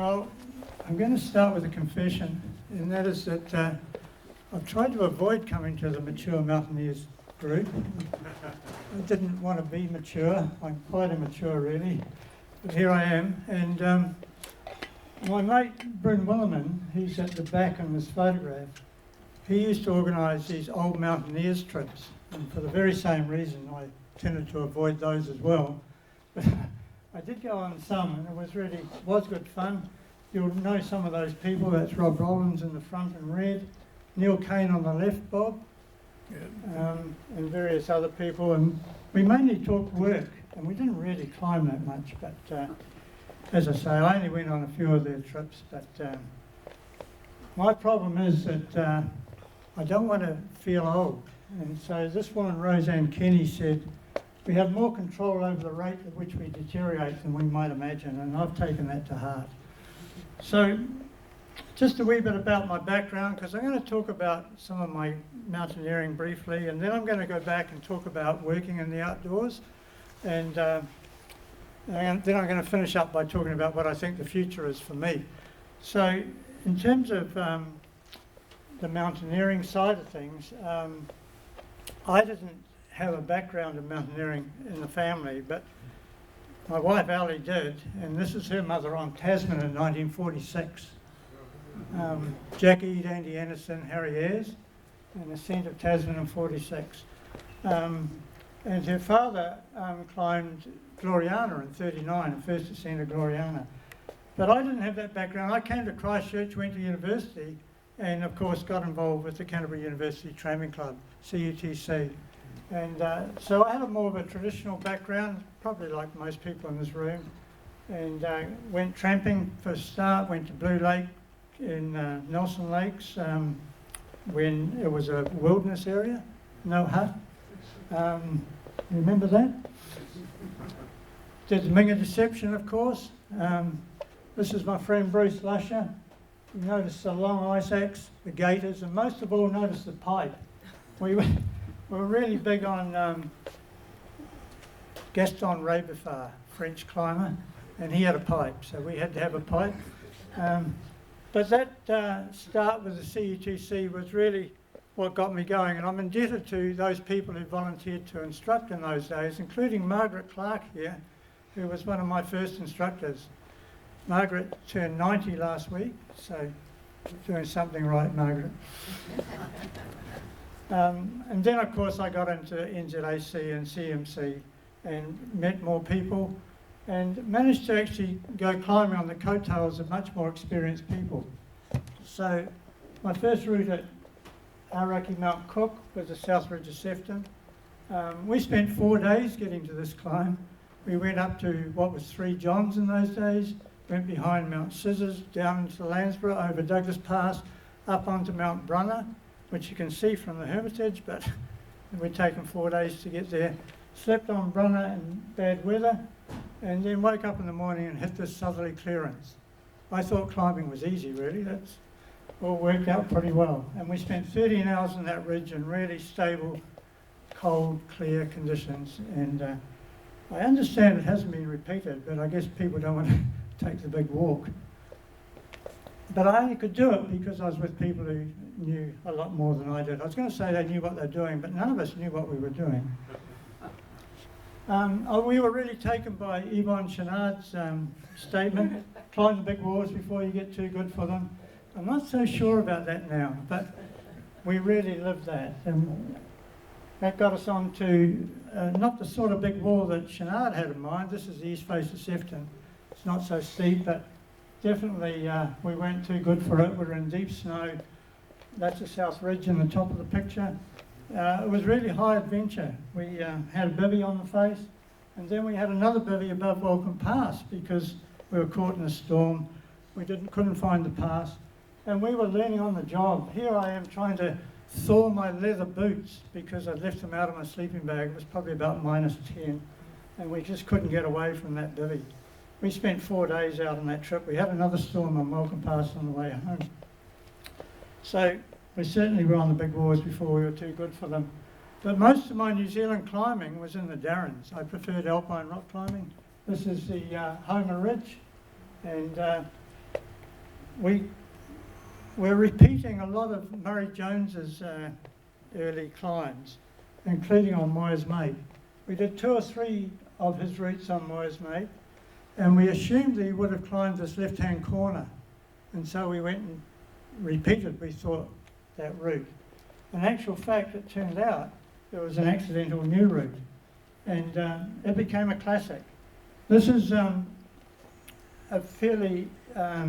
Well, I'm going to start with a confession, and that is that I've tried to avoid coming to the Mature Mountaineers group. I didn't want to be mature. I'm quite immature, really, but here I am. And my mate, Bryn Williman, who's at the back in this photograph, he used to organise these old mountaineers trips, and for the very same reason I tended to avoid those as well. But I did go on some, and it was good fun. You'll know some of those people. That's Rob Rollins in the front in red, Neil Kane on the left, Bob, and various other people. And we mainly talked work, and we didn't really climb that much. But as I say, I only went on a few of their trips. But my problem is that I don't want to feel old. And so this woman, Roseanne Kenny, said, we have more control over the rate at which we deteriorate than we might imagine, and I've taken that to heart. So, just a wee bit about my background, because I'm going to talk about some of my mountaineering briefly, and then I'm going to go back and talk about working in the outdoors, and then I'm going to finish up by talking about what I think the future is for me. So, in terms of the mountaineering side of things, I didn't have a background in mountaineering in the family, but my wife Ali did, and this is her mother on Tasman in 1946. Jackie, Andy Anderson, Harry Ayres, and ascent of Tasman in 46. And her father climbed Gloriana in 39, the first ascent of Gloriana. But I didn't have that background. I came to Christchurch, went to university, and of course got involved with the Canterbury University Tramping Club, CUTC. And so I had a more of a traditional background, probably like most people in this room, and went tramping for a start, went to Blue Lake in Nelson Lakes when it was a wilderness area, no hut. Remember that? Did the Minga Deception, of course. This is my friend Bruce Lusher. You notice the long ice axe, the gaiters, and most of all notice the pipe. We were really big on Gaston Rebefar, French climber, and he had a pipe, so we had to have a pipe. But that start with the CUTC was really what got me going, and I'm indebted to those people who volunteered to instruct in those days, including Margaret Clark here, who was one of my first instructors. Margaret turned 90 last week, so doing something right, Margaret. And then, of course, I got into NZAC and CMC and met more people and managed to actually go climbing on the coattails of much more experienced people. So my first route at Aoraki Mount Cook was the South Ridge of Sefton. We spent 4 days getting to this climb. We went up to what was 3 Johns in those days, went behind Mount Scissors, down into Landsborough, over Douglas Pass, up onto Mount Brunner, which you can see from the Hermitage, but we'd taken 4 days to get there. Slept on Brunner in bad weather, and then woke up in the morning and hit this southerly clearance. I thought climbing was easy, really. That's all worked out pretty well. And we spent 13 hours on that ridge in really stable, cold, clear conditions. And I understand it hasn't been repeated, but I guess people don't want to take the big walk. But I only could do it because I was with people who knew a lot more than I did. I was going to say they knew what they're doing, but none of us knew what we were doing. We were really taken by Yvonne Chenard's statement, climb the big walls before you get too good for them. I'm not so sure about that now, but we really lived that. And that got us on to not the sort of big wall that Chenard had in mind. This is the east face of Sefton. It's not so steep, but definitely we weren't too good for it. We were in deep snow. That's the South Ridge in the top of the picture. It was really high adventure. We had a bivvy on the face, and then we had another bivvy above Welcome Pass because we were caught in a storm. We couldn't find the pass, and we were learning on the job. Here I am trying to thaw my leather boots because I'd left them out of my sleeping bag. It was probably about -10, and we just couldn't get away from that bivvy. We spent 4 days out on that trip. We had another storm on Welcome Pass on the way home. So we certainly were on the big wars before we were too good for them. But most of my New Zealand climbing was in the Darrans. I preferred alpine rock climbing. This is the Homer Ridge, and we're repeating a lot of Murray Jones's early climbs, including on Moyers Mate. We did 2 or 3 of his routes on Moyers Mate, and we assumed that he would have climbed this left-hand corner. And so we went and repeated, we thought, that route. In actual fact, it turned out there was an accidental new route, and it became a classic. This is a fairly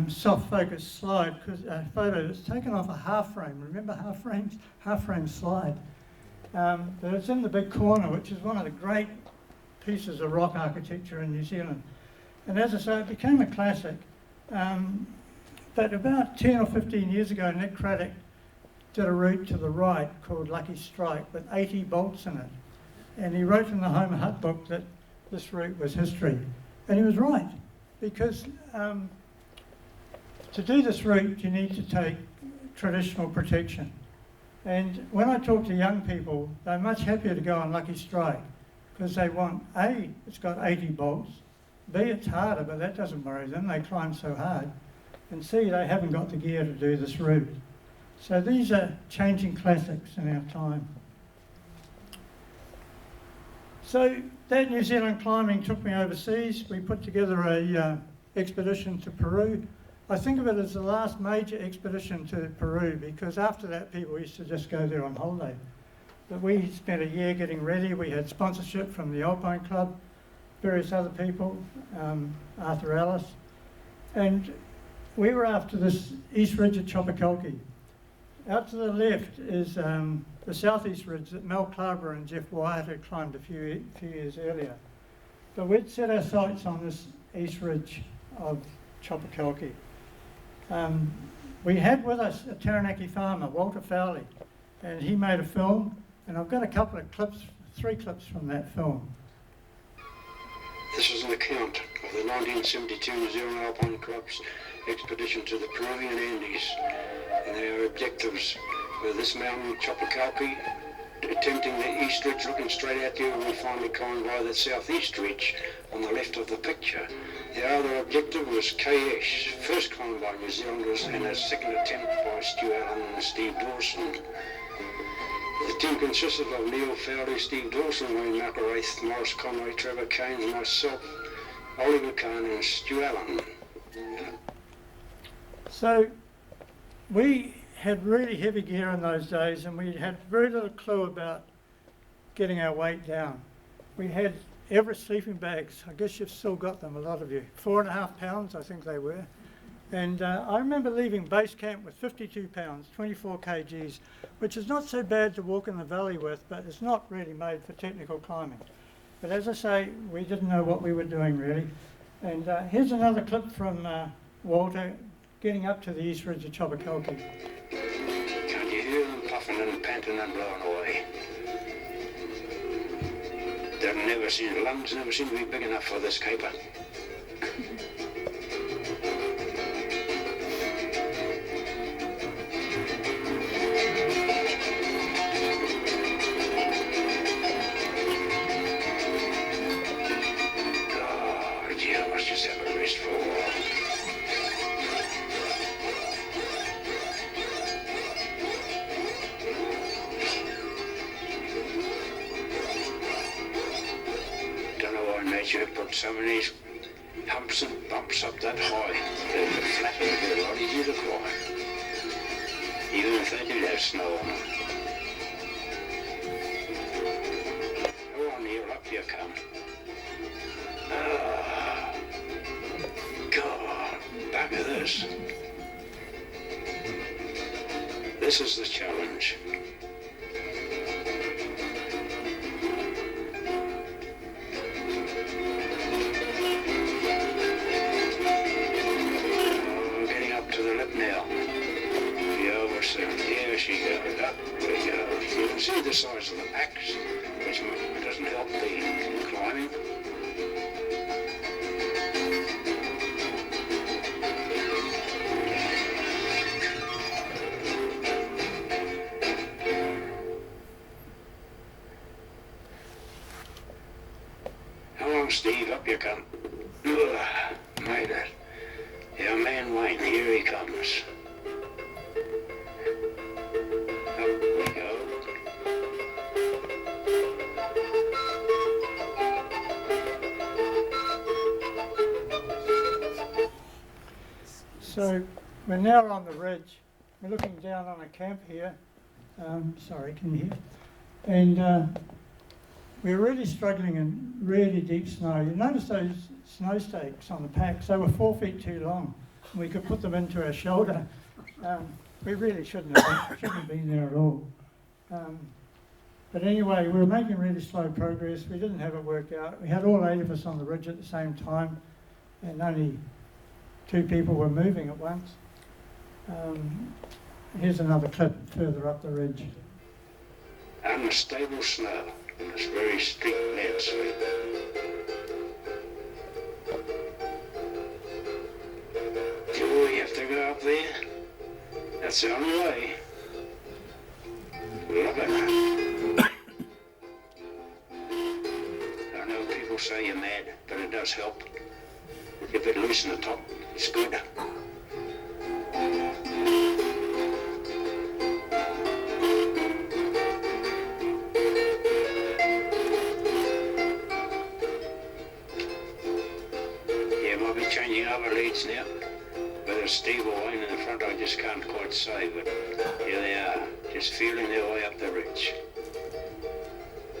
soft-focus slide, because a photo that's taken off a half frame. Remember half frames? Half frame slide. But it's in the big corner, which is one of the great pieces of rock architecture in New Zealand. And as I say, it became a classic. But about 10 or 15 years ago, Nick Craddock did a route to the right called Lucky Strike with 80 bolts in it. And he wrote in the Home Hut book that this route was history. And he was right, because to do this route, you need to take traditional protection. And when I talk to young people, they're much happier to go on Lucky Strike, because they want, A, it's got 80 bolts, B, it's harder, but that doesn't worry them, they climb so hard, and C, they haven't got the gear to do this route. So these are changing classics in our time. So that New Zealand climbing took me overseas. We put together a expedition to Peru. I think of it as the last major expedition to Peru, because after that people used to just go there on holiday. But we spent a year getting ready. We had sponsorship from the Alpine Club, various other people, Arthur Ellis, and we were after this East Ridge of Chopakelki. Out to the left is the Southeast Ridge that Mel Clarber and Jeff Wyatt had climbed a few years earlier. But we'd set our sights on this East Ridge of Chopakelki. We had with us a Taranaki farmer, Walter Fowley, and he made a film, and I've got a couple of clips, 3 clips from that film. This is an account of the 1972 New Zealand Alpine Club's expedition to the Peruvian Andes, and their objectives were this mountain, Chopakelki, attempting the East Ridge, looking straight at you, and we finally climbed by the Southeast Ridge on the left of the picture. The other objective was KS, first climbed by New Zealanders, and a second attempt by Stu Allan and Steve Dawson. The team consisted of Neil Fowley, Steve Dawson, Wayne McElraith, Morris Conway, Trevor Keynes, myself, Oliver Kahn and Stu Allan. So we had really heavy gear in those days, and we had very little clue about getting our weight down. We had Everest sleeping bags. I guess you've still got them, a lot of you. 4.5 pounds, I think they were. And I remember leaving base camp with 52 pounds, 24 kgs, which is not so bad to walk in the valley with, but it's not really made for technical climbing. But as I say, we didn't know what we were doing really. And here's another clip from Walter getting up to the East Ridge of Chopakelki. Can't you hear them puffing and panting and blowing away? Their lungs never seem to be big enough for this caper. God, yeah, I must just have a rest for a while. Nature put some of these humps and bumps up that high. They're flat and they're a lot easier to climb, even if they do have snow on them. Go on, Neil, up you come. God, bugger this. This is the challenge. Here she goes, up we go. You can see the size of the packs, which doesn't help the climbing. Come on, Steve, up you come. Made it. Our man Wayne, here he comes. us. Up we go. So we're now on the ridge. We're looking down on a camp here. Sorry, can you hear? And we're really struggling in really deep snow. You notice those snow stakes on the packs, they were 4 feet too long. We could put them into our shoulder. We really shouldn't have been there at all. But anyway, we were making really slow progress. We didn't have it worked out. We had all 8 of us on the ridge at the same time, and only 2 people were moving at once. Here's another clip further up the ridge. Unstable snow, and it's very steep landscape. Oh, you have to go up there? That's the only way. Look at that. I know people say you're mad, but it does help. If it loose in the top, it's good. Changing over leads now. Whether it's Steve or Wayne in the front, I just can't quite say, but here they are, just feeling their way up the ridge.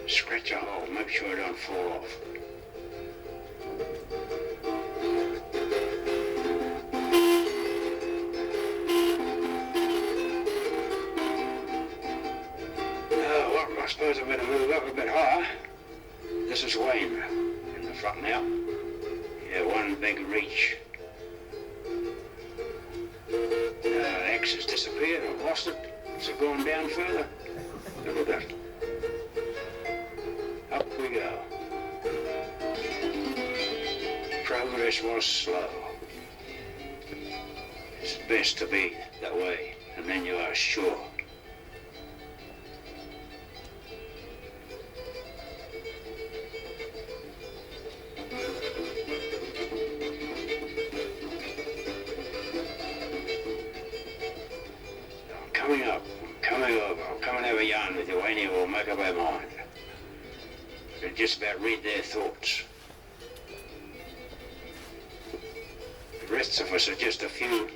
Scratch a hole, make sure I don't fall off. Well, I suppose I better move up a bit higher. This is Wayne in the front now. Yeah, one big reach. Axe has disappeared. I've lost it. Is it going down further? Look at that. Up we go. Progress was slow. It's best to be that way, and then you are sure. Coming up, coming over, I'll come and have a yarn with you, Wayne, we'll make up our mind. We'll just about read their thoughts. The rest of us are just a few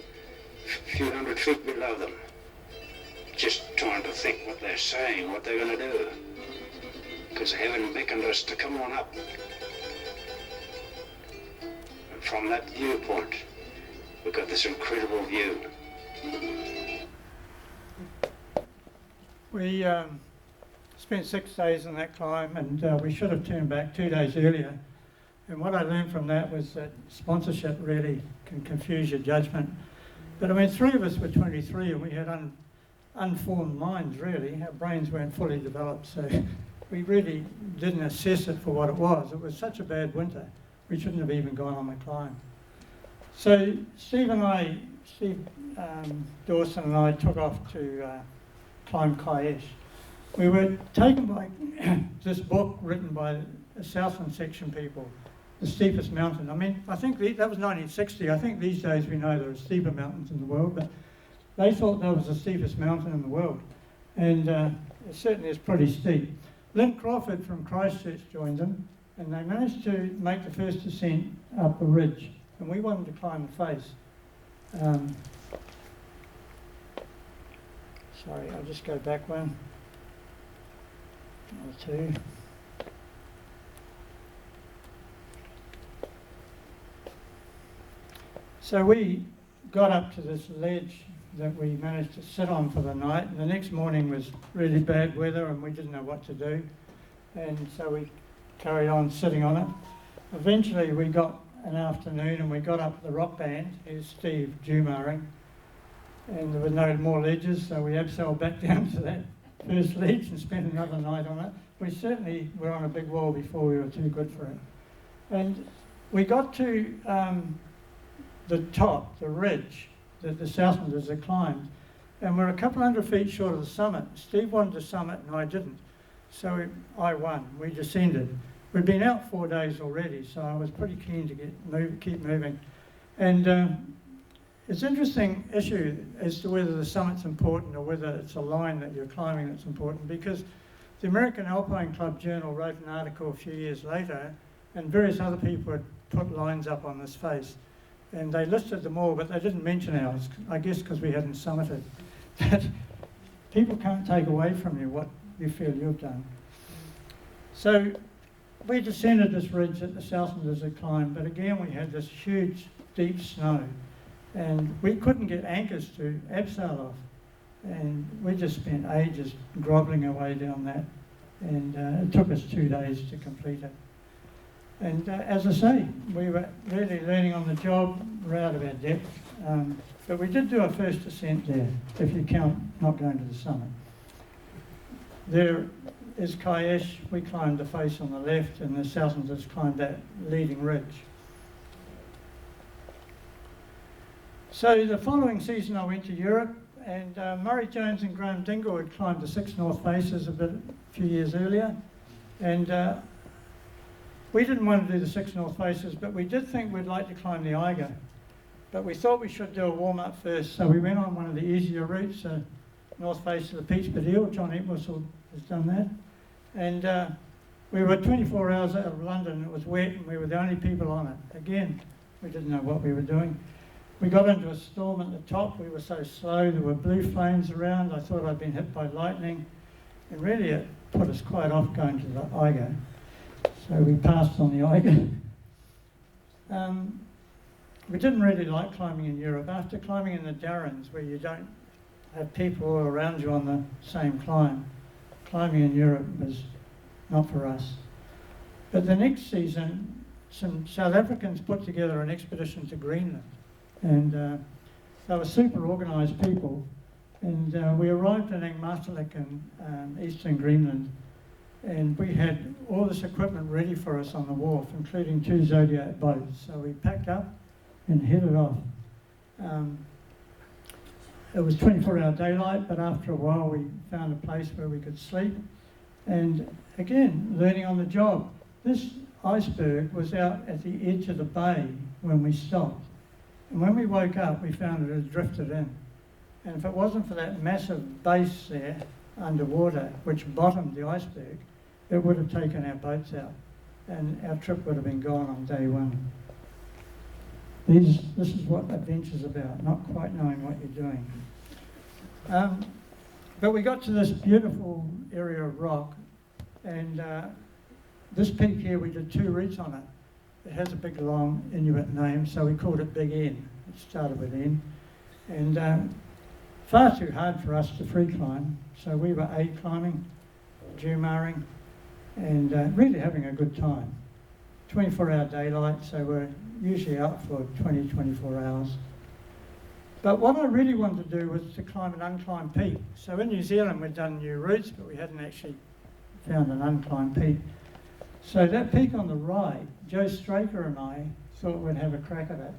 hundred feet below them. Just trying to think what they're saying, what they're going to do. Because they haven't beckoned us to come on up. And from that viewpoint, we've got this incredible view. We spent 6 days on that climb, and we should have turned back 2 days earlier. And what I learned from that was that sponsorship really can confuse your judgment. But I mean, 3 of us were 23 and we had unformed minds really. Our brains weren't fully developed, so we really didn't assess it for what it was. It was such a bad winter. We shouldn't have even gone on the climb. So Steve Dawson and I took off to climb Kaiesh. We were taken by this book written by the Southland section people, The Steepest Mountain. I mean, I think that was 1960. I think these days we know there are steeper mountains in the world, but they thought that was the steepest mountain in the world. And it certainly is pretty steep. Lynn Crawford from Christchurch joined them, and they managed to make the first descent up the ridge. And we wanted to climb the face. Sorry, I'll just go back one or two. So we got up to this ledge that we managed to sit on for the night. And the next morning was really bad weather and we didn't know what to do. And so we carried on sitting on it. Eventually we got an afternoon and we got up the rock band. Here's Steve Jumaring. And there were no more ledges, so we abseiled back down to that first ledge and spent another night on it. We certainly were on a big wall before we were too good for it. And we got to the top, the ridge that the Southlanders had climbed, and we're a couple hundred feet short of the summit. Steve wanted to summit and I didn't, so I won. We descended. We'd been out 4 days already, so I was pretty keen to keep moving. And It's an interesting issue as to whether the summit's important or whether it's a line that you're climbing that's important, because the American Alpine Club Journal wrote an article a few years later, and various other people had put lines up on this face, and they listed them all, but they didn't mention ours, I guess because we hadn't summited. That people can't take away from you what you feel you've done. So we descended this ridge at the south end of the climb, but again we had this huge, deep snow, and we couldn't get anchors to abseil off, and we just spent ages grovelling away down that, and it took us 2 days to complete it. And as I say, we were really learning on the job. We're out of our depth, but we did do our first descent there, if you count not going to the summit. There is Kayesh. We climbed the face on the left, and the Southerners climbed that leading ridge. So the following season I went to Europe, and Murray Jones and Graham Dingle had climbed the 6 North Faces a few years earlier, and we didn't want to do the 6 North Faces, but we did think we'd like to climb the Eiger. But we thought we should do a warm-up first, so we went on one of the easier routes, North Face of the Peach Badil. John Entwistle has done that. And we were 24 hours out of London. It was wet, and we were the only people on it. Again, we didn't know what we were doing. We got into a storm at the top. We were so slow. There were blue flames around. I thought I'd been hit by lightning. And really, it put us quite off going to the Eiger. So we passed on the Eiger. We didn't really like climbing in Europe. After climbing in the Darrans, where you don't have people all around you on the same climb, climbing in Europe was not for us. But the next season, some South Africans put together an expedition to Greenland. And they were super organised people. And we arrived in Angmasterlik in eastern Greenland, and we had all this equipment ready for us on the wharf, including 2 Zodiac boats. So we packed up and headed off. It was 24-hour daylight, but after a while we found a place where we could sleep. And again, learning on the job. This iceberg was out at the edge of the bay when we stopped. And when we woke up, we found it had drifted in. And if it wasn't for that massive base there underwater, which bottomed the iceberg, it would have taken our boats out. And our trip would have been gone on day 1. This is what adventure's about, not quite knowing what you're doing. But we got to this beautiful area of rock, and this peak here, we did 2 routes on it. It has a big, long Inuit name, so we called it Big N. It started with N. And far too hard for us to free climb, so we were A climbing, Jumaring, and really having a good time. 24-hour daylight, so we're usually out for 20, 24 hours. But what I really wanted to do was to climb an unclimbed peak. So in New Zealand we'd done new routes, but we hadn't actually found an unclimbed peak. So that peak on the right, Joe Straker and I thought we'd have a crack at it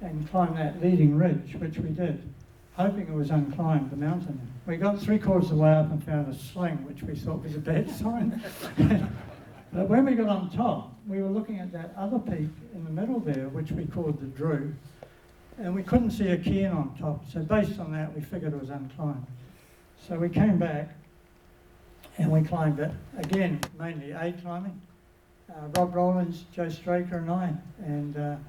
and climb that leading ridge, which we did, hoping it was unclimbed, the mountain. We got 3/4 of the way up and found a sling, which we thought was a bad sign. But when we got on top, we were looking at that other peak in the middle there, which we called the Drew, and we couldn't see a cairn on top. So based on that, we figured it was unclimbed. So we came back and we climbed it, again, mainly A climbing. Rob Rowlands, Joe Straker and I, and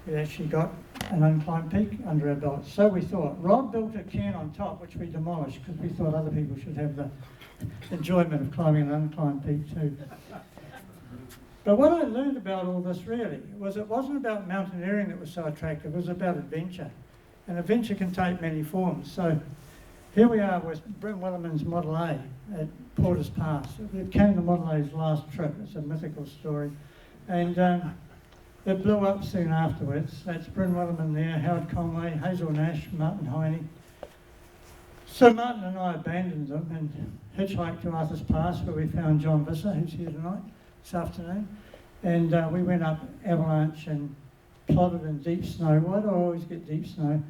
we actually got an unclimbed peak under our belts. So we thought. Rob built a cairn on top, which we demolished because we thought other people should have the enjoyment of climbing an unclimbed peak too. But what I learned about all this really was it wasn't about mountaineering that was so attractive, it was about adventure. And adventure can take many forms. So here we are with Bryn Williman's Model A at Porter's Pass. It came to Model A's last trip. It's a mythical story. And it blew up soon afterwards. That's Bryn Williman there, Howard Conway, Hazel Nash, Martin Heine. So Martin and I abandoned them and hitchhiked to Arthur's Pass, where we found John Visser, who's here tonight, this afternoon. And we went up Avalanche and plodded in deep snow. Why do I always get deep snow?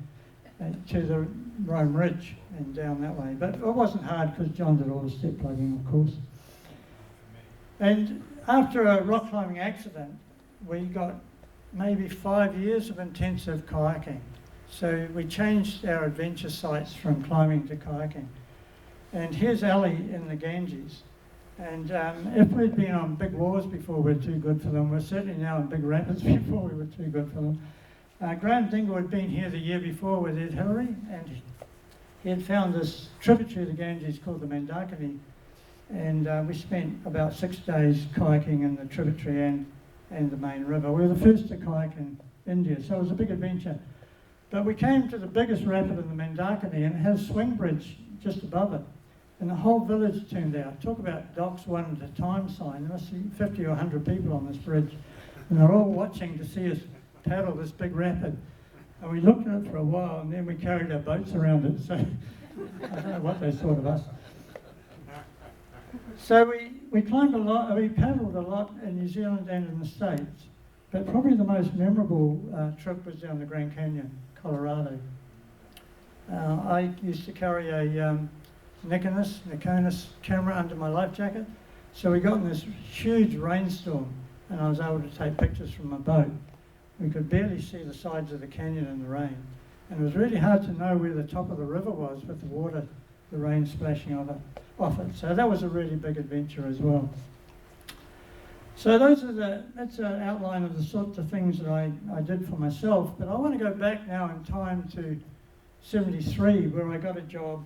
To the Rome Ridge and down that way. But it wasn't hard because John did all the step plugging, of course. And after a rock climbing accident, we got maybe 5 years of intensive kayaking. So we changed our adventure sites from climbing to kayaking. And here's Ali in the Ganges. And if we'd been on big wars before, we're too good for them. We're certainly now in big rapids before we were too good for them. Graham Dingle had been here the year before with Ed Hillary, and he had found this tributary of the Ganges called the Mandakini. And we spent about 6 days kayaking in the tributary and the main river. We were the first to kayak in India, so it was a big adventure. But we came to the biggest rapid in the Mandakini, and it has a swing bridge just above it. And the whole village turned out. Talk about docks one at a time sign. There must be 50 or 100 people on this bridge. And they're all watching to see us paddle this big rapid. And we looked at it for a while, and then we carried our boats around it. So I don't know what they thought of us. So we climbed a lot, we paddled a lot in New Zealand and in the States. But probably the most memorable trip was down the Grand Canyon, Colorado. I used to carry a Nikonus camera under my life jacket. So we got in this huge rainstorm, and I was able to take pictures from my boat. We could barely see the sides of the canyon in the rain. And it was really hard to know where the top of the river was with the water, the rain splashing off it. So that was a really big adventure as well. So that's an outline of the sorts of things that I did for myself. But I want to go back now in time to 73, where I got a job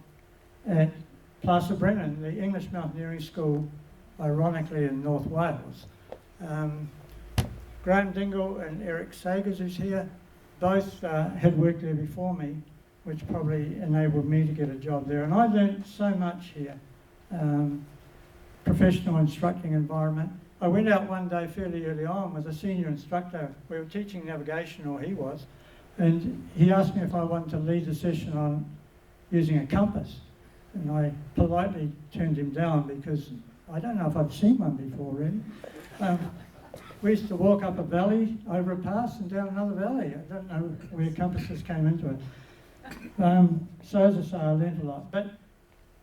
at Placer Brennan, the English Mountaineering School, ironically in North Wales. Graham Dingle and Eric Sagers, who's here, both had worked there before me, which probably enabled me to get a job there. And I learned so much here. Professional instructing environment. I went out one day fairly early on with a senior instructor. We were teaching navigation, or he was, and he asked me if I wanted to lead a session on using a compass. And I politely turned him down because I don't know if I'd seen one before, really. We used to walk up a valley, over a pass, and down another valley. I don't know where compasses came into it. So as I say, I learned a lot. But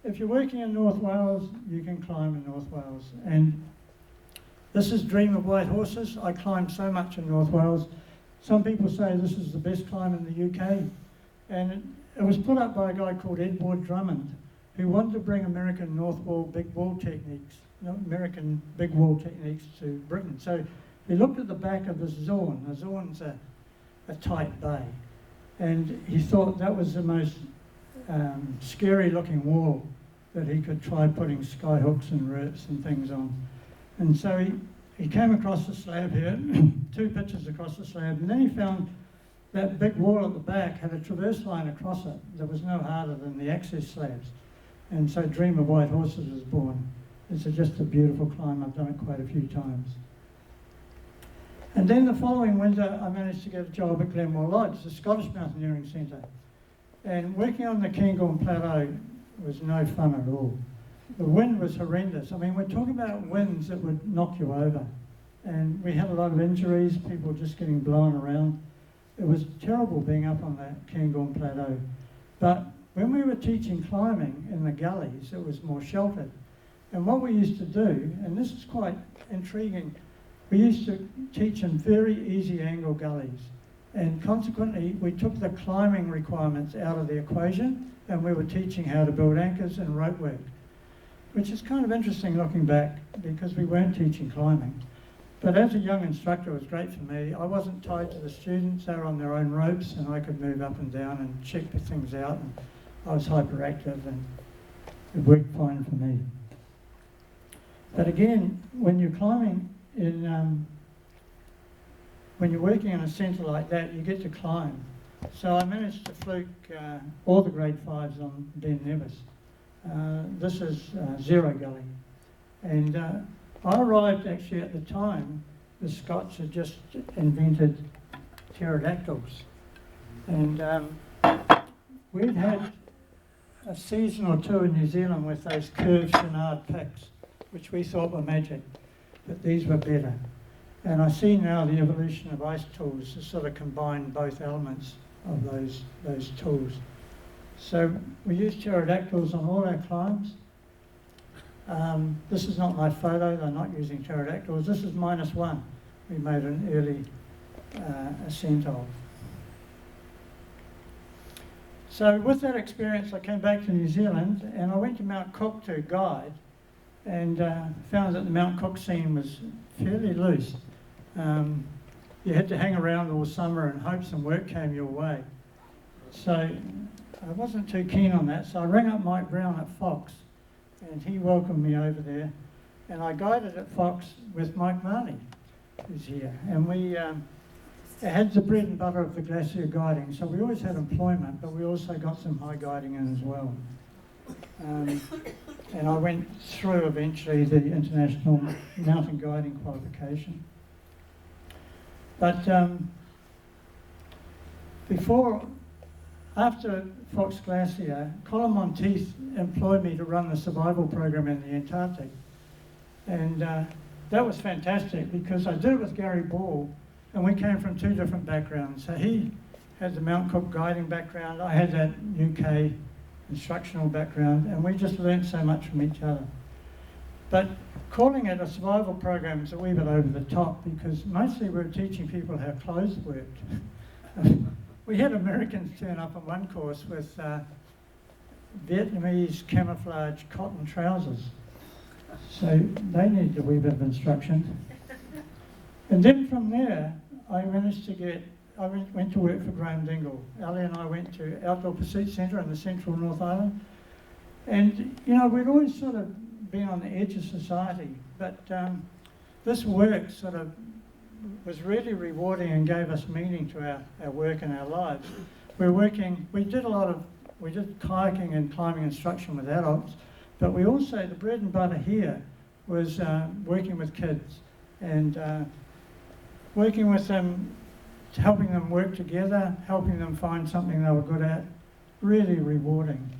if you're working in North Wales, you can climb in North Wales. And this is Dream of White Horses. I climbed so much in North Wales. Some people say this is the best climb in the UK. And it was put up by a guy called Edward Drummond, who wanted to bring American North Wall big wall techniques, American big wall techniques to Britain. So he looked at the back of this Zorn. A Zorn's a tight bay. And he thought that was the most scary looking wall that he could try putting sky hooks and roots and things on. And so he came across the slab here, 2 pitches across the slab, and then he found that big wall at the back had a traverse line across it that was no harder than the access slabs. And so Dream of White Horses was born. It's just a beautiful climb. I've done it quite a few times. And then the following winter, I managed to get a job at Glenmore Lodge, the Scottish Mountaineering Centre. And working on the Cairngorm Plateau was no fun at all. The wind was horrendous. I mean, we're talking about winds that would knock you over. And we had a lot of injuries, people just getting blown around. It was terrible being up on that Cairngorm Plateau. But when we were teaching climbing in the gullies, it was more sheltered. And what we used to do, and this is quite intriguing, we used to teach in very easy angle gullies. And consequently, we took the climbing requirements out of the equation, and we were teaching how to build anchors and rope work, which is kind of interesting looking back because we weren't teaching climbing. But as a young instructor, it was great for me. I wasn't tied to the students. They were on their own ropes, and I could move up and down and check things out. And I was hyperactive, and it worked fine for me. But again, when you're climbing when you're working in a centre like that, you get to climb. So I managed to fluke all the grade 5s on Ben Nevis. This is Zero Gully. And I arrived actually at the time, the Scots had just invented pterodactyls. And we'd had a season or 2 in New Zealand with those curved Chenard picks, which we thought were magic, but these were better. And I see now the evolution of ice tools to sort of combine both elements of those tools. So we use pterodactyls on all our climbs. This is not my photo, they're not using pterodactyls. This is -1. We made an early ascent of. So with that experience, I came back to New Zealand and I went to Mount Cook to guide, and found that the Mount Cook scene was fairly loose. You had to hang around all summer and hope some work came your way. So I wasn't too keen on that, so I rang up Mike Brown at Fox, and he welcomed me over there. And I guided at Fox with Mike Marnie, who's here. And we had the bread and butter of the glacier guiding, so we always had employment, but we also got some high guiding in as well. And I went through eventually the International Mountain Guiding Qualification. But after Fox Glacier, Colin Monteith employed me to run the survival program in the Antarctic. And that was fantastic because I did it with Gary Ball, and we came from two different backgrounds. So he had the Mount Cook guiding background, I had that UK instructional background, and we just learned so much from each other. But calling it a survival program is a wee bit over the top because mostly we were teaching people how clothes worked. We had Americans turn up on one course with Vietnamese camouflage cotton trousers. So they needed a wee bit of instruction. And then from there, I managed to went to work for Graham Dingle. Ali and I went to Outdoor Pursuit Centre in the central North Island. And, you know, we'd always sort of been on the edge of society, but this work sort of was really rewarding and gave us meaning to our work and our lives. We did kayaking and climbing instruction with adults, but we also, the bread and butter here was working with kids and working with them, helping them work together, helping them find something they were good at, really rewarding.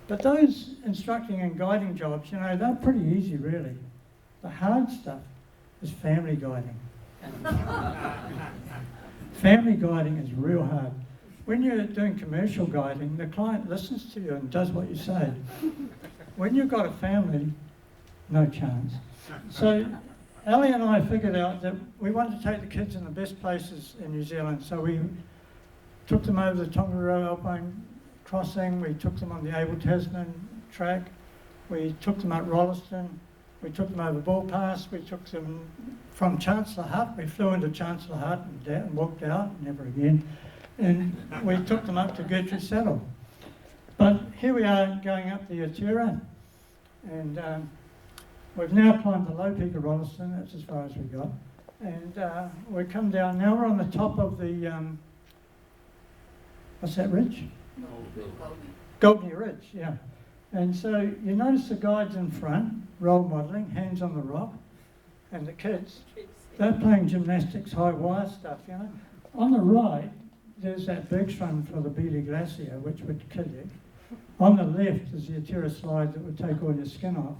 But those instructing and guiding jobs, you know, they're pretty easy really. The hard stuff is family guiding. Family guiding is real hard. When you're doing commercial guiding, the client listens to you and does what you say. When you've got a family, no chance. So Ali and I figured out that we wanted to take the kids in the best places in New Zealand. So we took them over the Tongariro Alpine Crossing, we took them on the Abel Tasman track, we took them up Rolleston, we took them over Ball Pass, we took them from Chancellor Hut, we flew into Chancellor Hut and walked out, never again, and we took them up to Gertrude Saddle. But here we are going up the Atura, and we've now climbed the low peak of Rolleston, that's as far as we got, and we come down, now we're on the top of the, what's that ridge? Goldney Ridge, yeah. And so you notice the guides in front, role modelling, hands on the rock, and the kids, they're playing gymnastics, high wire stuff, you know. On the right, there's that Bergstrand for the Beeley Glacier, which would kill you. On the left is the Atura slide that would take all your skin off.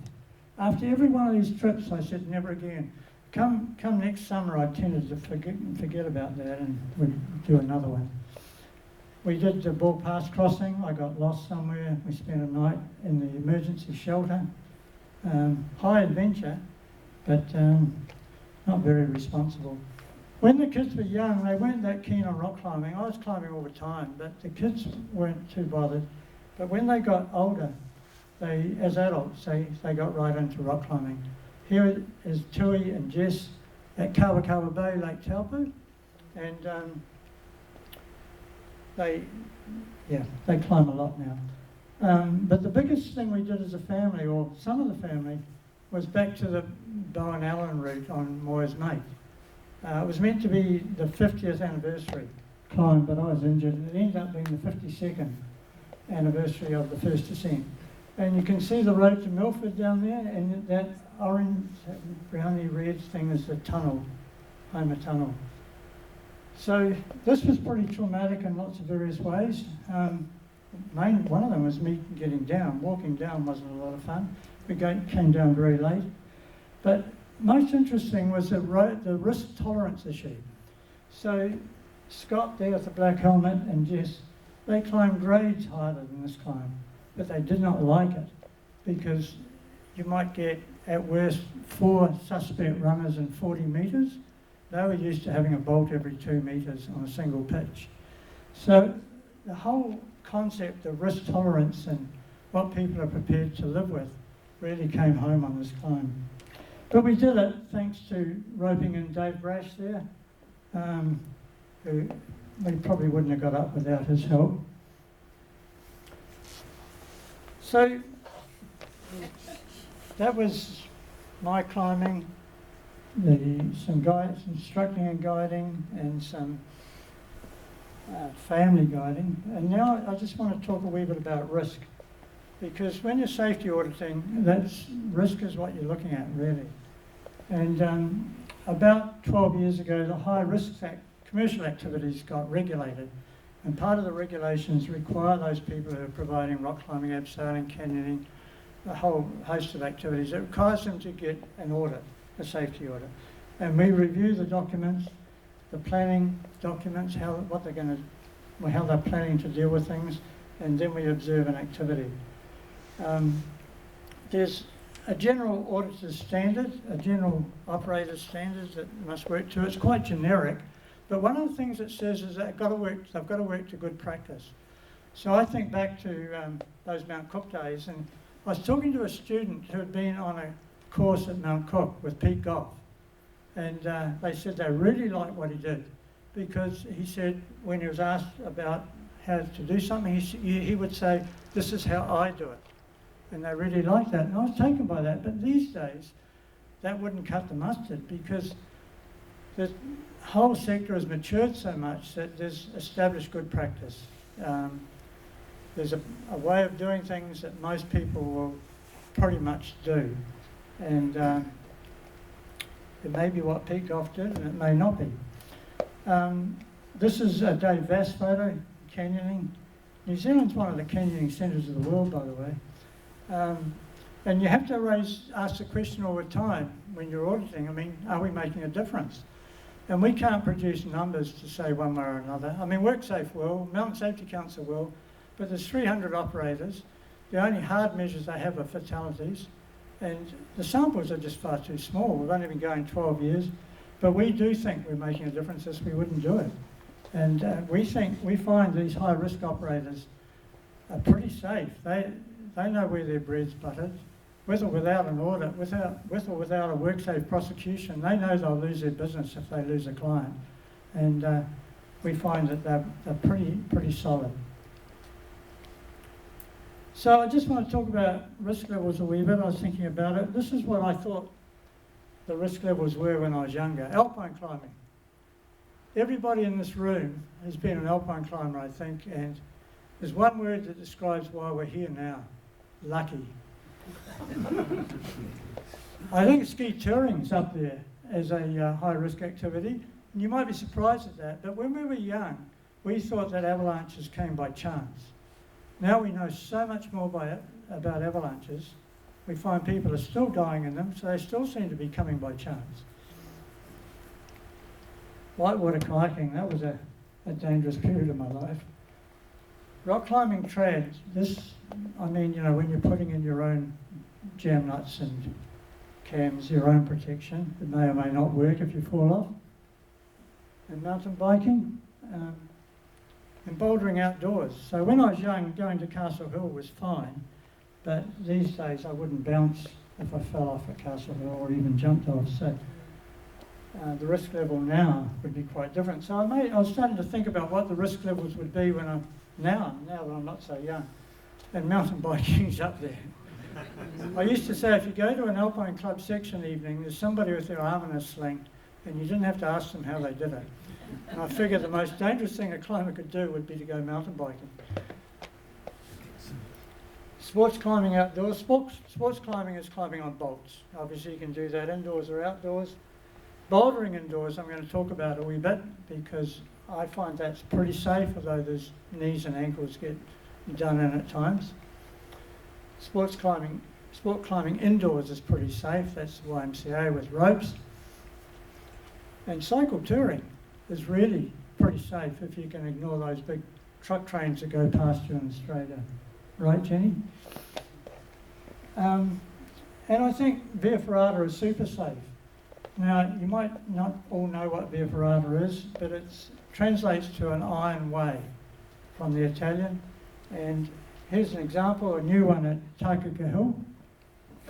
After every one of these trips, I said, never again. Come next summer, I tended to forget about that and we'd do another one. We did the Ball Pass crossing. I got lost somewhere. We spent a night in the emergency shelter. High adventure, but not very responsible. When the kids were young, they weren't that keen on rock climbing. I was climbing all the time, but the kids weren't too bothered. But when they got older, as adults, they got right into rock climbing. Here is Tui and Jess at Kawakawa Bay, Lake Taupo, and they climb a lot now. But the biggest thing we did as a family, or some of the family, was back to the Bowen Allen route on Moyers Mate. It was meant to be the 50th anniversary climb, but I was injured, and it ended up being the 52nd anniversary of the first ascent. And you can see the road to Milford down there, and that orange, that browny red thing is the tunnel, Homer Tunnel. So this was pretty traumatic in lots of various ways. One of them was me getting down. Walking down wasn't a lot of fun. We came down very late. But most interesting was the risk tolerance issue. So Scott there with the black helmet and Jess, they climbed grades harder than this climb, but they did not like it because you might get, at worst, 4 suspect runners in 40 metres. They were used to having a bolt every 2 metres on a single pitch. So the whole concept of risk tolerance and what people are prepared to live with really came home on this climb. But we did it thanks to roping in Dave Brash there, who we probably wouldn't have got up without his help. So that was my climbing, some instructing and guiding, and some family guiding. And now I just want to talk a wee bit about risk, because when you're safety auditing, risk is what you're looking at really. And about 12 years ago, the high risk commercial activities got regulated, and part of the regulations require those people who are providing rock climbing, abseiling, canyoning, a whole host of activities. It requires them to get an audit, a safety audit, and we review the documents, the planning documents, how they're planning to deal with things, and then we observe an activity. There's a general auditor's standard, a general operator's standards that must work to. It's quite generic, but one of the things it says is that they've got to work to good practice. So I think back to those Mount Cook days, and I was talking to a student who had been on a course at Mount Cook with Pete Goff, and they said they really liked what he did, because he said when he was asked about how to do something, he would say, "This is how I do it." And they really liked that, and I was taken by that. But these days, that wouldn't cut the mustard, because the whole sector has matured so much that there's established good practice. There's a way of doing things that most people will pretty much do. And it may be what Pete Goff did, and it may not be. This is a Dave Vass photo, canyoning. New Zealand's one of the canyoning centres of the world, by the way. And you have to ask the question all the time when you're auditing, I mean, are we making a difference? And we can't produce numbers to say one way or another. I mean, WorkSafe will, Mountain Safety Council will, but there's 300 operators. The only hard measures they have are fatalities, and the samples are just far too small. We've only been going 12 years, but we do think we're making a difference, else we wouldn't do it. And we find these high-risk operators are pretty safe. They know where their bread's buttered. With or without an audit, with or without a WorkSafe prosecution, they know they'll lose their business if they lose a client. And we find that they're pretty solid. So I just want to talk about risk levels a wee bit. I was thinking about it. This is what I thought the risk levels were when I was younger. Alpine climbing. Everybody in this room has been an alpine climber, I think, and there's one word that describes why we're here now: lucky. I think ski touring's up there as a high-risk activity, and you might be surprised at that, but when we were young, we thought that avalanches came by chance. Now we know so much more about avalanches. We find people are still dying in them, so they still seem to be coming by chance. Whitewater kayaking, that was a dangerous period of my life. Rock climbing trads, when you're putting in your own jam nuts and cams, your own protection, it may or may not work if you fall off. And mountain biking, and bouldering outdoors. So when I was young, going to Castle Hill was fine, but these days I wouldn't bounce if I fell off at Castle Hill or even jumped off. So the risk level now would be quite different. So I was starting to think about what the risk levels would be now that I'm not so young. And mountain biking's up there. I used to say if you go to an Alpine Club section evening, there's somebody with their arm in a sling, and you didn't have to ask them how they did it. And I figured the most dangerous thing a climber could do would be to go mountain biking. Sports climbing outdoors. Sports climbing is climbing on bolts. Obviously you can do that indoors or outdoors. Bouldering indoors I'm going to talk about a wee bit, because I find that's pretty safe, although there's knees and ankles get done in at times. Sport climbing indoors is pretty safe. That's the YMCA with ropes. And cycle touring is really pretty safe if you can ignore those big truck trains that go past you in Australia. Right, Jenny? And I think via ferrata is super safe. Now, you might not all know what via ferrata is, but it translates to an iron way. from the Italian. And here's an example, a new one at Taikuka Hill,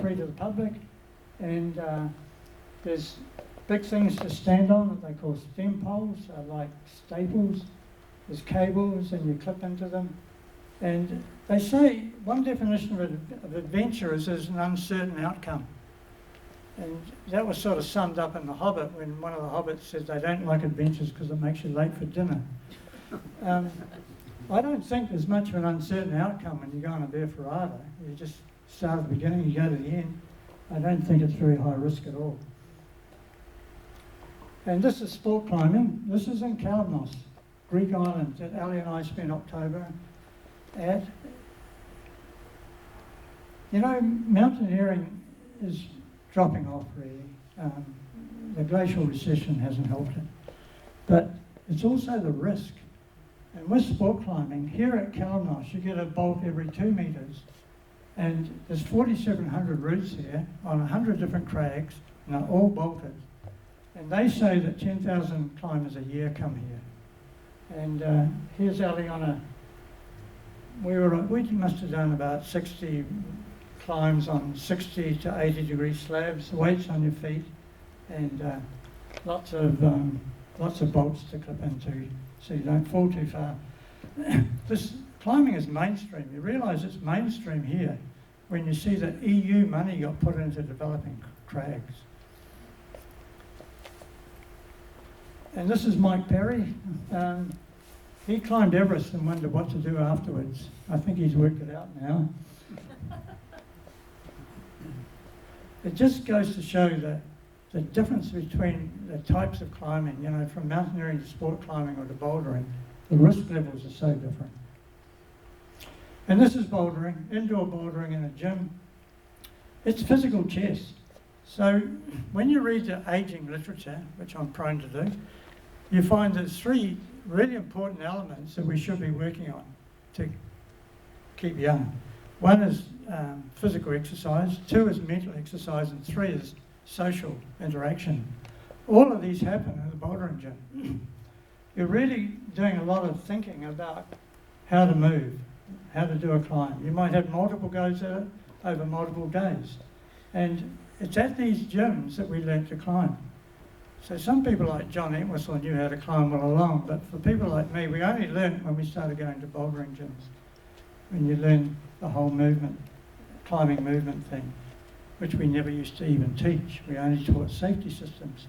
free to the public. And there's big things to stand on that they call stem poles, like staples. There's cables and you clip into them. And they say one definition of adventure is an uncertain outcome. And that was sort of summed up in The Hobbit when one of the hobbits said they don't like adventures because it makes you late for dinner. I don't think there's much of an uncertain outcome when you go on a bear ferrata. You just start at the beginning, you go to the end. I don't think it's very high risk at all. And this is sport climbing. This is in Kalymnos, Greek island, that Ali and I spent October at. You know, mountaineering is dropping off really. The glacial recession hasn't helped it. But it's also the risk. And with sport climbing, here at Kalymnos, you get a bolt every 2 meters. And there's 4,700 routes here on 100 different crags, and they're all bolted. And they say that 10,000 climbers a year come here. And here's Ali on a, we must have done about 60 climbs on 60 to 80 degree slabs, weights on your feet, and lots of bolts to clip into so you don't fall too far. This climbing is mainstream. You realise it's mainstream here when you see that EU money got put into developing crags. And this is Mike Perry. He climbed Everest and wondered what to do afterwards. I think he's worked it out now. It just goes to show that the difference between the types of climbing, you know, from mountaineering to sport climbing or to bouldering, the risk levels are so different. And this is bouldering, indoor bouldering in a gym. It's physical chess. So when you read the aging literature, which I'm prone to do, you find there's 3 really important elements that we should be working on to keep young. 1 is physical exercise, 2 is mental exercise, and 3 is social interaction. All of these happen in the bouldering gym. You're really doing a lot of thinking about how to move, how to do a climb. You might have multiple goes at it over multiple days. And it's at these gyms that we learn to climb. So some people like John Entwistle knew how to climb well along, but for people like me, we only learned when we started going to bouldering gyms, when you learn the whole movement, climbing movement thing, which we never used to even teach. We only taught safety systems.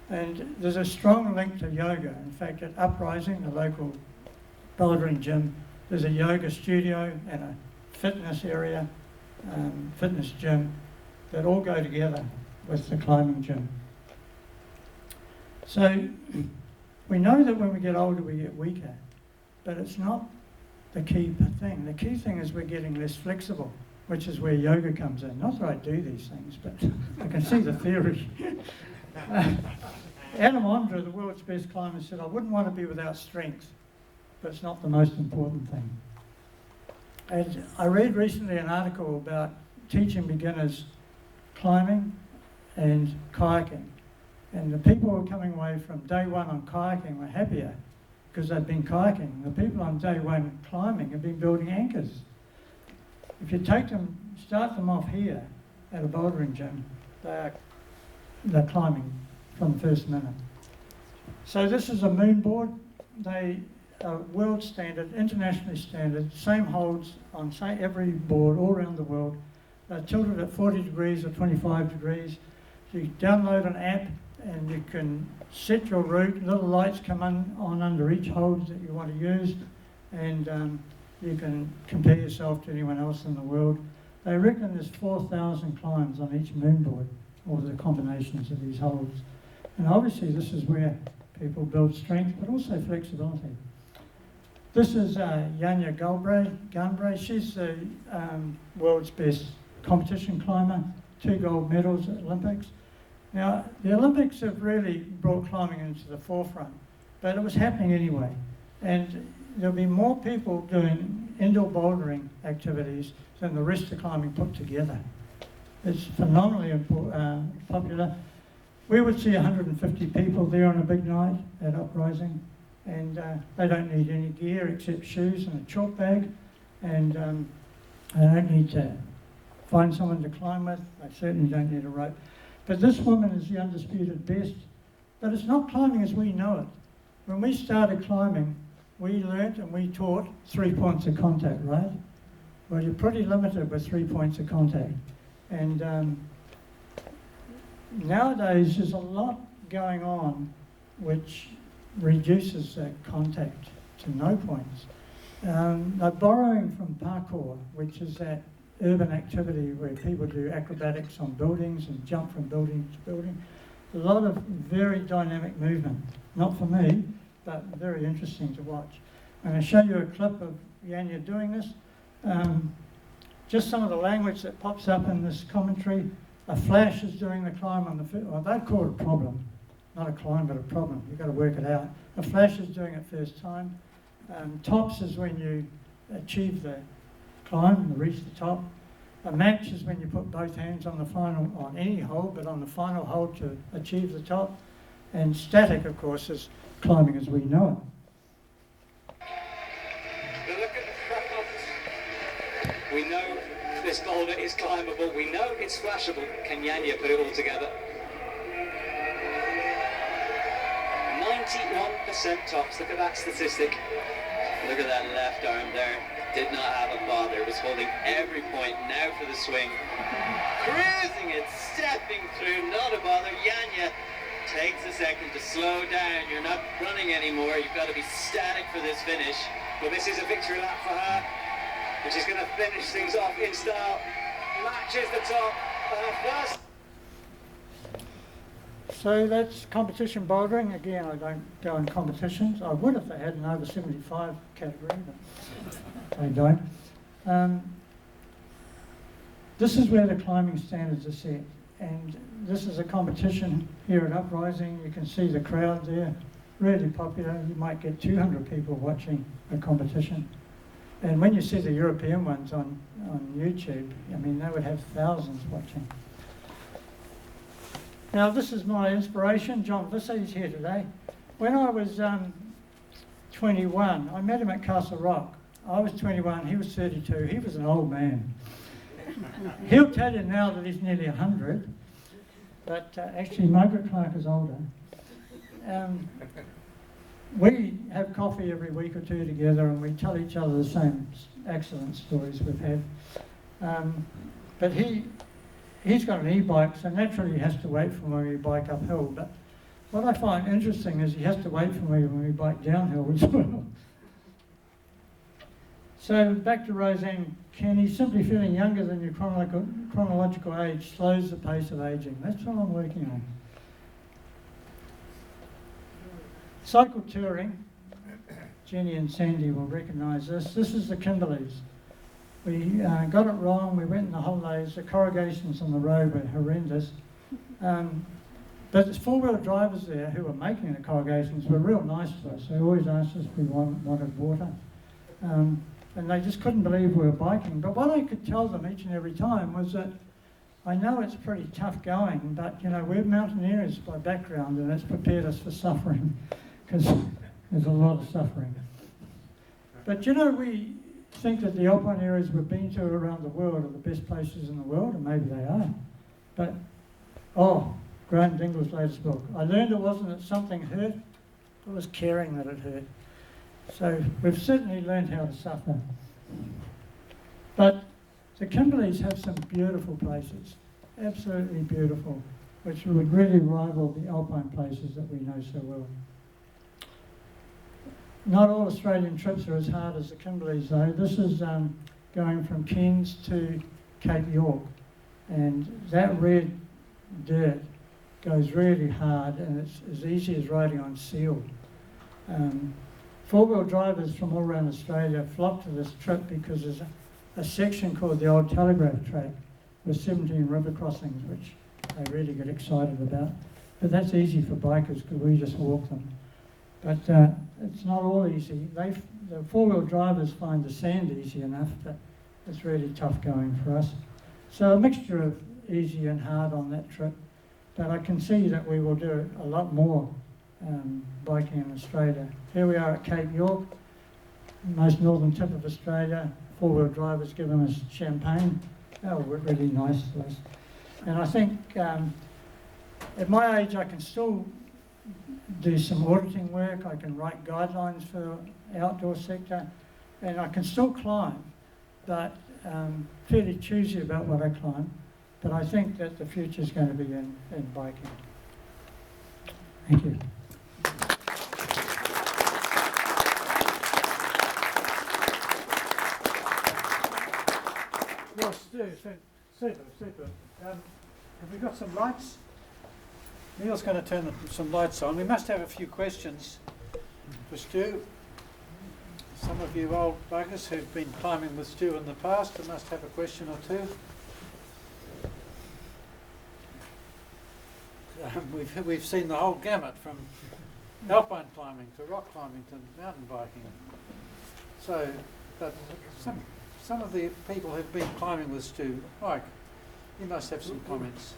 And there's a strong link to yoga. In fact, at Uprising, the local bouldering gym, there's a yoga studio and a fitness area, fitness gym, that all go together with the climbing gym. So we know that when we get older, we get weaker, but it's not the key thing. The key thing is we're getting less flexible, which is where yoga comes in. Not that I do these things, but I can see the theory. Adam Ondra, the world's best climber, said, I wouldn't want to be without strength, but it's not the most important thing. And I read recently an article about teaching beginners climbing and kayaking. And the people who were coming away from day 1 on kayaking were happier because they'd been kayaking. The people on day 1 climbing have been building anchors. If you take them, start them off here at a bouldering gym, they're climbing from the first minute. So this is a moon board. They are world standard, internationally standard, same holds on every board all around the world. They're tilted at 40 degrees or 25 degrees. You download an app and you can set your route. Little lights come on under each hold that you want to use, and you can compare yourself to anyone else in the world. They reckon there's 4,000 climbs on each moon board, or the combinations of these holds. And obviously this is where people build strength, but also flexibility. This is Yanya Gunbray. She's the world's best competition climber, 2 gold medals at Olympics. Now, the Olympics have really brought climbing into the forefront, but it was happening anyway. And there'll be more people doing indoor bouldering activities than the rest of climbing put together. It's phenomenally popular. We would see 150 people there on a big night at Uprising. and they don't need any gear except shoes and a chalk bag, and they don't need to find someone to climb with. They certainly don't need a rope. But this woman is the undisputed best. But it's not climbing as we know it. When we started climbing, we learnt and we taught 3 points of contact, right? Well, you're pretty limited with 3 points of contact. And nowadays, there's a lot going on which reduces that contact to no points. They're borrowing from parkour, which is that urban activity where people do acrobatics on buildings and jump from building to building. A lot of very dynamic movement. Not for me, but very interesting to watch. I'm going to show you a clip of Yanya doing this. Just some of the language that pops up in this commentary. A flash is doing the climb on the first, well, they'd call it a problem. Not a climb, but a problem. You've got to work it out. A flash is doing it first time. Tops is when you achieve the climb and reach the top. A match is when you put both hands on the final, on any hole, but on the final hole to achieve the top. And static, of course, is climbing as we know it. Now look at the front. We know this boulder is climbable. We know it's splashable. Can Yanya put it all together? 91% tops. Look at that statistic. Look at that left arm there. Did not have a bother. Was holding every point. Now for the swing. Cruising it, stepping through. Not a bother. Yanya takes a second to slow down. You're not running anymore. You've got to be static for this finish. But this is a victory lap for her. And she's going to finish things off in style. Matches the top first. So that's competition bouldering. Again, I don't go in competitions. I would if they had an over 75 category, but they don't. This is where the climbing standards are set. And this is a competition here at Uprising. You can see the crowd there, really popular. You might get 200 people watching a competition. And when you see the European ones on YouTube, I mean, they would have thousands watching. Now, this is my inspiration. John Vissey's here today. When I was 21, I met him at Castle Rock. I was 21, he was 32. He was an old man. He'll tell you now that he's nearly 100, but actually Margaret Clark is older. We have coffee every week or two together and we tell each other the same excellent stories we've had. But he's got an e-bike, so naturally he has to wait for me when we bike uphill. But what I find interesting is he has to wait for me when we bike downhill as well. So back to Roseanne Kenny, simply feeling younger than your chronological age slows the pace of aging. That's what I'm working on. Cycle touring, Jenny and Sandy will recognise this. This is the Kimberleys. We got it wrong, we went in the holidays, the corrugations on the road were horrendous. But there's four-wheel drivers there who were making the corrugations were real nice to us. They always asked us if we wanted water. And they just couldn't believe we were biking. But what I could tell them each and every time was that I know it's pretty tough going, but you know, we're mountaineers by background and it's prepared us for suffering because there's a lot of suffering. But you know, we think that the alpine areas we've been to around the world are the best places in the world, and maybe they are. But, Graham Dingle's latest book. I learned it wasn't that something hurt, it was caring that it hurt. So we've certainly learned how to suffer. But the Kimberleys have some beautiful places, absolutely beautiful, which would really rival the alpine places that we know so well. Not all Australian trips are as hard as the Kimberleys though. This is going from Cairns to Cape York, and that red dirt goes really hard and it's as easy as riding on seal. Four-wheel drivers from all around Australia flock to this trip because there's a section called the Old Telegraph Track with 17 river crossings, which they really get excited about. But that's easy for bikers because we just walk them. But it's not all easy. The four-wheel drivers find the sand easy enough, but it's really tough going for us. So a mixture of easy and hard on that trip. But I can see that we will do a lot more biking in Australia. Here we are at Cape York, most northern tip of Australia. Four-wheel drivers giving us champagne. They were really nice to us. And I think at my age I can still do some auditing work, I can write guidelines for the outdoor sector, and I can still climb, but fairly choosy about what I climb. But I think that the future is going to be in biking. Thank you. Well, Stu, super. Have we got some lights? Neil's going to turn some lights on. We must have a few questions for Stu. Some of you old buggers who've been climbing with Stu in the past must have a question or two. We've seen the whole gamut from alpine climbing to rock climbing to mountain biking. So, but some of the people who've been climbing with Stu, Mike, you must have some comments.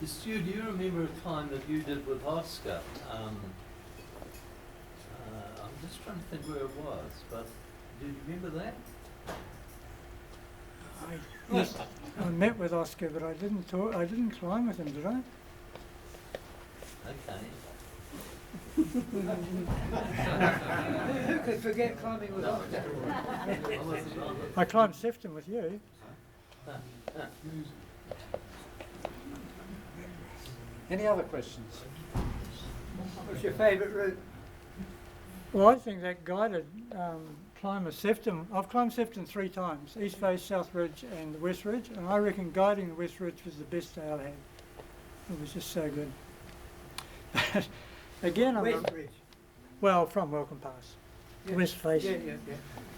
Stu, do you remember a climb that you did with Oscar? I'm just trying to think where it was, but do you remember that? I met with Oscar, but I didn't climb with him, did I? Okay. Who could forget climbing with Oscar? I climbed Sefton with you. Any other questions? What's your favourite route? Well, I think that guided climb of Sefton, I've climbed Sefton 3 times, East Face, South Ridge and the West Ridge, and I reckon guiding the West Ridge was the best day I had. It was just so good. But again, West Ridge. well, from Welcome Pass, Yeah. West Face. Yeah.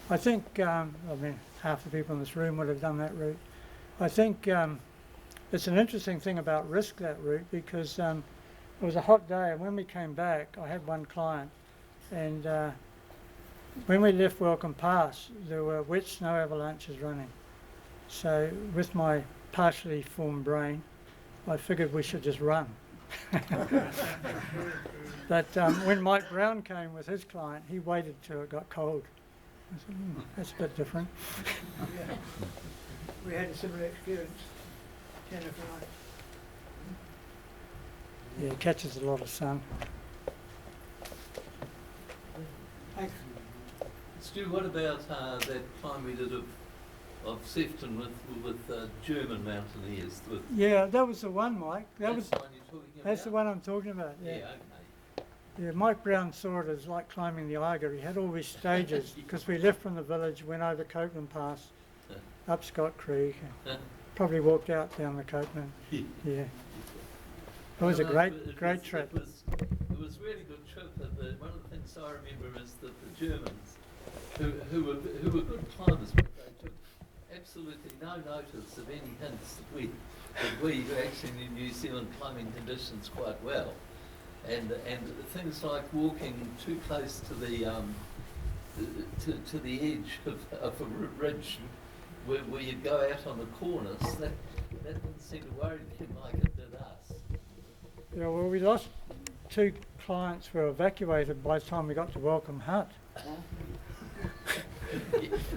I think, half the people in this room would have done that route. I think it's an interesting thing about risk, that route, because it was a hot day, and when we came back, I had one client, and when we left Welcome Pass, there were wet snow avalanches running. So with my partially formed brain, I figured we should just run. But when Mike Brown came with his client, he waited till it got cold. I said, that's a bit different. Yeah. We had a similar experience, Jennifer and I. Yeah, it catches a lot of sun. Thanks. Stu, what about that climb we did of Sefton with German mountaineers? Yeah, that was the one, Mike. That's the one you're talking about? That's the one I'm talking about. Yeah, Yeah. okay. Yeah, Mike Brown saw it as like climbing the Eiger. He had all these stages because we left from the village, went over Copeland Pass, up Scott Creek, and probably walked out down the Copeland. Yeah. It was a great trip. It was a really good trip, and one of the things I remember is that the Germans, who were good climbers, but they took absolutely no notice of any hints that we actually knew New Zealand climbing conditions quite well. And things like walking too close to the edge of a ridge where you'd go out on the corners, that didn't seem to worry them like it did us. Yeah, well, we lost 2 clients who were evacuated by the time we got to Welcome Hut.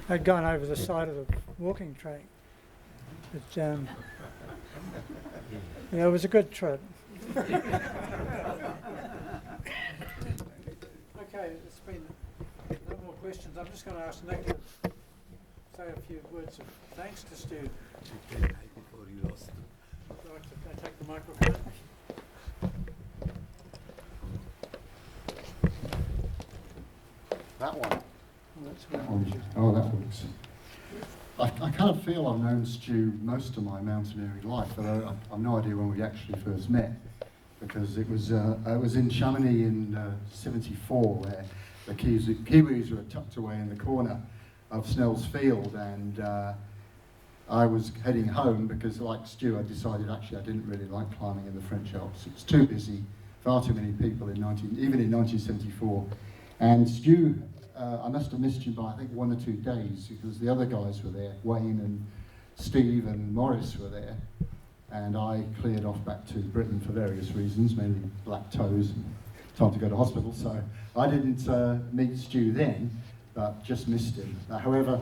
They'd gone over the side of the walking track. But, yeah, it was a good trip. Okay, it's been no more questions. I'm just going to ask Nick to say a few words of thanks to Stu. Before you lost them. Would you like to take the microphone? That one. Oh, that works. I kind of feel I've known Stu most of my mountaineering life, although I've no idea when we actually first met, because it was in Chamonix in '74, where the Kiwis were tucked away in the corner of Snell's Field, and I was heading home because, like Stu, I decided actually I didn't really like climbing in the French Alps. It was too busy, far too many people even in 1974. And Stu, I must have missed you by I think 1 or 2 days, because the other guys were there. Wayne and Steve and Morris were there, and I cleared off back to Britain for various reasons, mainly black toes and time to go to hospital, so I didn't meet Stu then, but just missed him. However,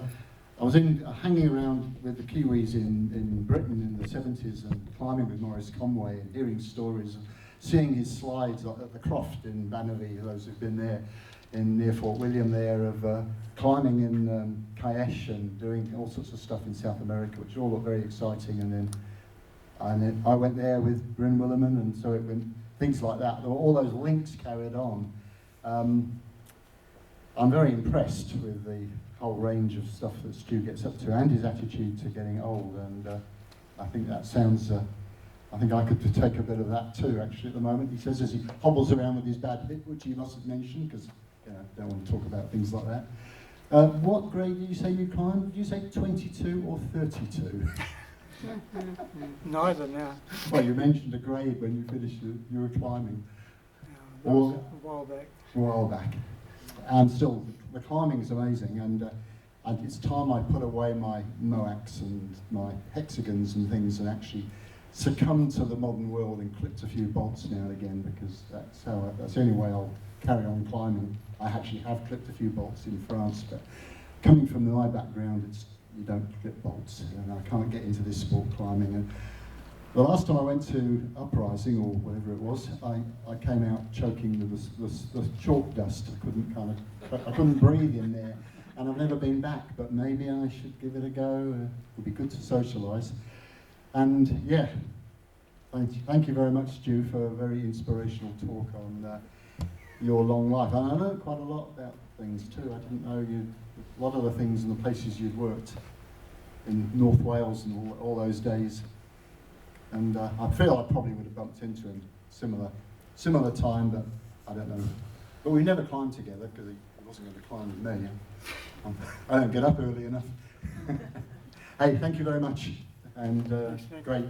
I was hanging around with the Kiwis in Britain in the 70s and climbing with Maurice Conway and hearing stories, seeing his slides at the Croft in Bannerby, those who've been there, near Fort William there, of climbing in Kaesh and doing all sorts of stuff in South America, which all looked very exciting. And then I went there with Bryn Williman, and so it went, things like that. All those links carried on. I'm very impressed with the whole range of stuff that Stu gets up to and his attitude to getting old, and I think that sounds, I think I could take a bit of that too actually at the moment. He says as he hobbles around with his bad hip, which he must have mentioned, because you know, don't want to talk about things like that. What grade did you say you climbed? Did you say 22 or 32? Neither now. Well, you mentioned a grade when you finished, you were climbing. That was a while back. A while back. And still, the climbing is amazing, and it's time I put away my Moacs and my hexagons and things and actually succumbed to the modern world and clipped a few bolts now and again, because that's the only way I'll carry on climbing. I actually have clipped a few bolts in France, but coming from my background, you don't clip bolts, and I can't get into this sport climbing. And the last time I went to Uprising, or whatever it was, I came out choking with the chalk dust. I couldn't breathe in there, and I've never been back, but maybe I should give it a go. It would be good to socialise. And yeah, thank you very much, Stu, for a very inspirational talk on your long life. And I know quite a lot about things too. I didn't know a lot of the things and the places you'd worked in North Wales and all those days. And I feel I probably would have bumped into him similar time, but I don't know. But we never climbed together because he wasn't going to climb with me. I don't get up early enough. Hey, thank you very much. And great.